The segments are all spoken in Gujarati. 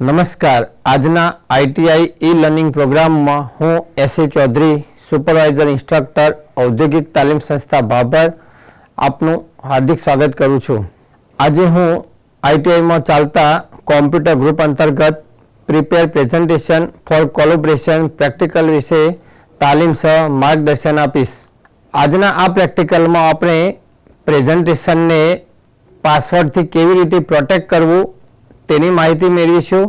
નમસ્કાર. આજના આઈટીઆઈ ઈ લર્નિંગ પ્રોગ્રામમાં હું એસ.એ. ચૌધરી, સુપરવાઇઝર ઇન્સ્ટ્રક્ટર, ઔદ્યોગિક તાલીમ સંસ્થા ભાભર, આપનું હાર્દિક સ્વાગત કરું છું. આજે હું આઈટીઆઈમાં ચાલતા કોમ્પ્યુટર ગ્રુપ અંતર્ગત prepare presentation for collaboration practical વિશે તાલીમ સહ માર્ગદર્શન આપીશ. આજના આ પ્રેક્ટિકલમાં આપણે પ્રેઝન્ટેશનને પાસવર્ડથી કેવી રીતે પ્રોટેક્ટ કરવું તેની માહિતી મેળવીશું.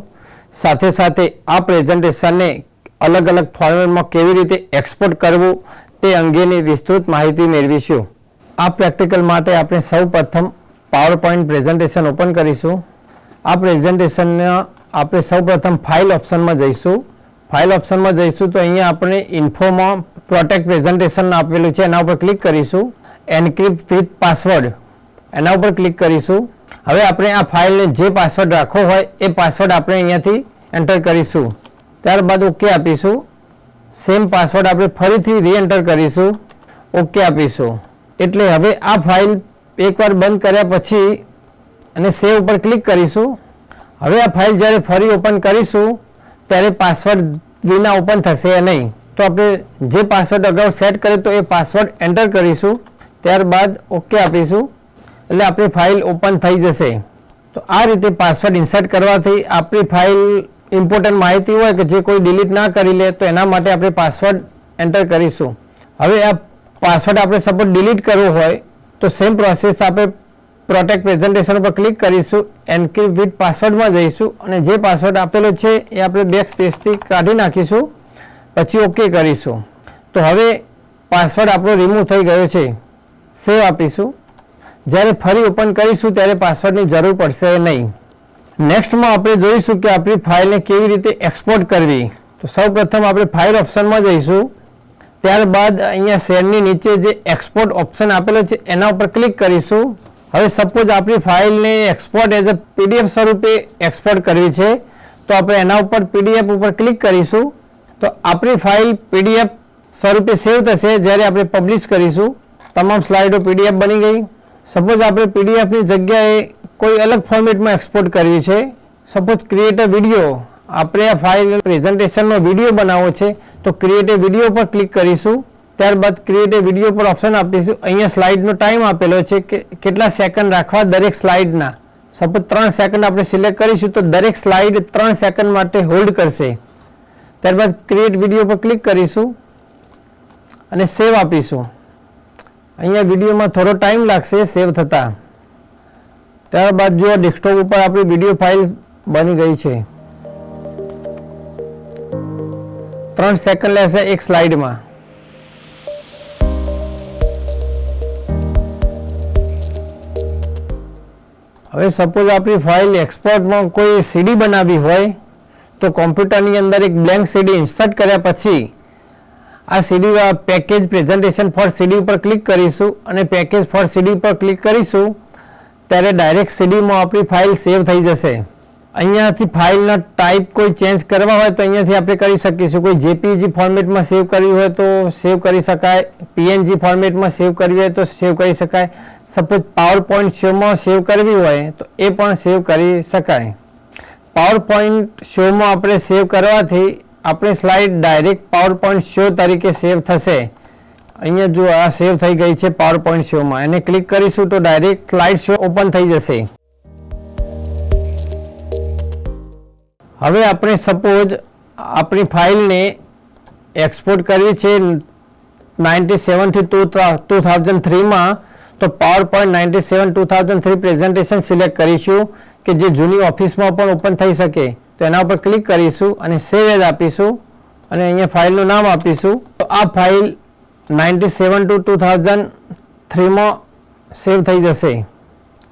સાથે સાથે આ પ્રેઝન્ટેશનને અલગ અલગ ફોર્મેટમાં કેવી રીતે એક્સપોર્ટ કરવું તે અંગેની વિસ્તૃત માહિતી મેળવીશું. આ પ્રેક્ટિકલ માટે આપણે સૌ પ્રથમ પાવર પોઈન્ટ પ્રેઝન્ટેશન ઓપન કરીશું. આ પ્રેઝન્ટેશનના આપણે સૌ પ્રથમ ફાઇલ ઓપ્શનમાં જઈશું. ફાઇલ ઓપ્શનમાં જઈશું તો અહીંયા આપણે ઇન્ફોમાં પ્રોટેક્ટ પ્રેઝન્ટેશન આપેલું છે, એના ઉપર ક્લિક કરીશું. એન્ક્રિપ્ટ વિથ પાસવર્ડ એના ઉપર ક્લિક કરીશું. હવે આપણે આ ફાઇલને જે પાસવર્ડ રાખવો હોય એ પાસવર્ડ આપણે અહીંયાથી એન્ટર કરીશું. ત્યારબાદ ઓકે આપીશું. સેમ પાસવર્ડ આપણે ફરીથી રીએન્ટર કરીશું. ઓકે આપીશું. એટલે હવે આ ફાઇલ એકવાર બંધ કર્યા પછી અને સેવ ઉપર ક્લિક કરીશું. હવે આ ફાઇલ જ્યારે ફરી ઓપન કરીશું ત્યારે પાસવર્ડ વિના ઓપન થશે નહીં. તો આપણે જે પાસવર્ડ અગાઉ સેટ કર્યો તો એ પાસવર્ડ એન્ટર કરીશું. ત્યારબાદ ઓકે આપીશું. એટલે આપણી ફાઇલ ઓપન થઈ જશે. તો આ રીતે પાસવર્ડ ઇન્સર્ટ કરવાથી આપણી ફાઇલ ઇમ્પોર્ટન્ટ માહિતી હોય કે જે કોઈ ડિલીટ ના કરી લે તો એના માટે આપણે પાસવર્ડ એન્ટર કરીશું. હવે આ પાસવર્ડ આપણે સપોઝ ડિલીટ કરવો હોય તો સેમ પ્રોસેસ આપણે પ્રોટેક્ટ પ્રેઝન્ટેશન ઉપર ક્લિક કરીશું. એન્ક્રિપ્ટ વિથ પાસવર્ડમાં જઈશું અને જે પાસવર્ડ આપેલો છે એ આપણે બેક સ્પેસથી કાઢી નાખીશું. પછી ઓકે કરીશું. તો હવે પાસવર્ડ આપણો રિમૂવ થઈ ગયો છે. સેવ આપીશું. જ્યારે ફરી ઓપન કરીશું ત્યારે પાસવર્ડની જરૂર પડશે નહીં. નેક્સ્ટમાં આપણે જોઈશું કે આપણી ફાઇલને કેવી રીતે એક્સપોર્ટ કરવી. તો સૌ પ્રથમ આપણે ફાઇલ ઓપ્શનમાં જઈશું. ત્યારબાદ અહીંયા શેરની નીચે જે એક્સપોર્ટ ઓપ્શન આપેલો છે એના ઉપર ક્લિક કરીશું. હવે સપોઝ આપણી ફાઇલને એક્સપોર્ટ એઝ અ પીડીએફ સ્વરૂપે એક્સપોર્ટ કરવી છે તો આપણે એના ઉપર પીડીએફ ઉપર ક્લિક કરીશું. તો આપણી ફાઇલ પીડીએફ સ્વરૂપે સેવ થશે જ્યારે આપણે પબ્લિશ કરીશું. તમામ સ્લાઇડો પીડીએફ બની ગઈ. સપોઝ આપણે પીડીએફની જગ્યાએ કોઈ અલગ ફોર્મેટમાં એક્સપોર્ટ કરવી છે, સપોઝ ક્રિએટ અ વિડીયો, આપણે આ ફાઇલ પ્રેઝન્ટેશનમાં વિડીયો બનાવવો છે તો ક્રિએટ અ વિડીયો પર ક્લિક કરીશું. ત્યારબાદ ક્રિએટ અ વિડીયો પર ઓપ્શન આપીશું. અહીંયા સ્લાઇડનો ટાઈમ આપેલો છે કે કેટલા સેકન્ડ રાખવા દરેક સ્લાઇડના. સપોઝ 3 સેકન્ડ આપણે સિલેક્ટ કરીશું તો દરેક સ્લાઇડ 3 સેકન્ડ માટે હોલ્ડ કરશે. ત્યારબાદ ક્રિએટ વિડીયો પર ક્લિક કરીશું અને સેવ આપીશું. અહીંયા વિડીયોમાં થોડો ટાઈમ લાગશે સેવ થતાં. ત્યારબાદ જો ડેસ્કટોપ ઉપર આપણી વિડીયો ફાઇલ બની ગઈ છે. 3 સેકન્ડ લેશે એક સ્લાઇડમાં. હવે સપોઝ આપણી ફાઇલ એક્સપોર્ટમાં કોઈ સીડી બનાવી હોય તો કોમ્પ્યુટરની અંદર એક બ્લેન્ક સીડી ઇન્સર્ટ કર્યા પછી આ સીડી પેકેજ પ્રેઝન્ટેશન ફોર સીડી ઉપર ક્લિક કરીશું અને પેકેજ ફોર સીડી પર ક્લિક કરીશું ત્યારે ડાયરેક્ટ સીડીમાં આપણી ફાઇલ સેવ થઈ જશે. અહીંયાથી ફાઇલનો ટાઈપ કોઈ ચેન્જ કરવા હોય તો અહીંયાથી આપણે કરી શકીશું. કોઈ જેપીજી ફોર્મેટમાં સેવ કરવી હોય તો સેવ કરી શકાય, પીએનજી ફોર્મેટમાં સેવ કરવી હોય તો સેવ કરી શકાય. સપોઝ પાવર પોઈન્ટ શોમાં સેવ કરવી હોય તો એ પણ સેવ કરી શકાય. પાવર પોઈન્ટ શોમાં આપણે સેવ કરવાથી આપણી slide direct power point show તરીકે સેવ થશે. અહીંયા જો આ સેવ થઈ ગઈ છે પાવર પોઈન્ટ શોમાં, એને ક્લિક કરીશું તો ડાયરેક્ટ સ્લાઇડ શો ઓપન થઈ જશે. હવે આપણે સપોઝ આપણી ફાઇલને એક્સપોર્ટ કરવી છે 97 થી 2003માં તો પાવર પોઈન્ટ 97 2003 પ્રેઝન્ટેશન સિલેક્ટ કરીશું કે જે જૂની ઓફિસમાં પણ ઓપન થઈ શકે. તો એના ઉપર ક્લિક કરીશું અને સેવ એઝ આપીશું અને અહીંયા ફાઇલનું નામ આપીશું. તો આ ફાઇલ 97 to 2003માં સેવ થઈ જશે.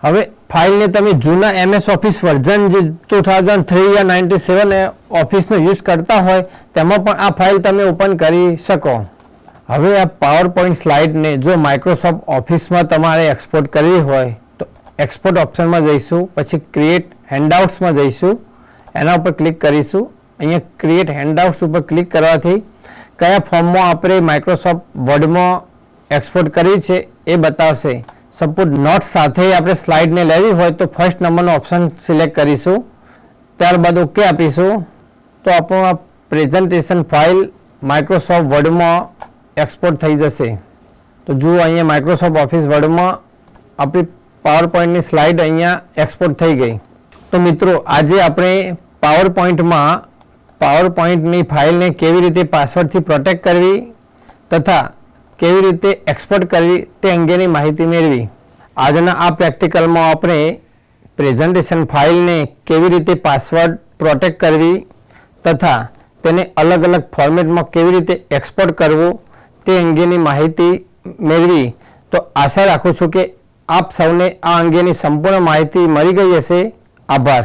હવે ફાઇલને તમે જૂના એમએસ ઓફિસ વર્ઝન જે 2003 યા 97 ઓફિસનો યુઝ કરતા હોય તેમાં પણ આ ફાઇલ તમે ઓપન કરી શકો. હવે આ પાવર પોઈન્ટ સ્લાઇડને જો માઇક્રોસોફ્ટ ઓફિસમાં તમારે એક્સપોર્ટ કરવી હોય તો એક્સપોર્ટ ઓપ્શનમાં જઈશું, પછી ક્રિએટ હેન્ડઆઉટ્સમાં જઈશું, એના ઉપર ક્લિક કરીશું. અહીંયા ક્રિએટ હેન્ડઆઉટ્સ ઉપર ક્લિક કરવાથી કયા ફોર્મમાં આપણે માઇક્રોસોફ્ટ વર્ડમાં એક્સપોર્ટ કરવી છે એ બતાવશે. સપોઝ નોટ સાથે આપણે સ્લાઇડને લેવી હોય તો ફર્સ્ટ નંબરનો ઓપ્શન સિલેક્ટ કરીશું. ત્યારબાદ ઓકે આપીશું તો આપણું આ પ્રેઝન્ટેશન ફાઇલ માઇક્રોસોફ્ટ વર્ડમાં એક્સપોર્ટ થઈ જશે. તો જુઓ અહીંયા માઇક્રોસોફ્ટ ઓફિસ વર્ડમાં આપણી પાવર પોઈન્ટની સ્લાઇડ અહીંયા એક્સપોર્ટ થઈ ગઈ. તો મિત્રો આજે આપણે પાવર પોઈન્ટની ફાઇલને કેવી રીતે પાસવર્ડથી પ્રોટેક્ટ કરવી તથા કેવી રીતે એક્સપોર્ટ કરવી તે અંગેની માહિતી મેળવી. આજના આ પ્રેક્ટિકલમાં આપણે પ્રેઝન્ટેશન ફાઇલને કેવી રીતે પાસવર્ડ પ્રોટેક્ટ કરવી તથા તેને અલગ અલગ ફોર્મેટમાં કેવી રીતે એક્સપોર્ટ કરવું તે અંગેની માહિતી મેળવી. તો આશા રાખું છું કે આપ સૌને આ અંગેની સંપૂર્ણ માહિતી મળી ગઈ હશે. આભાર.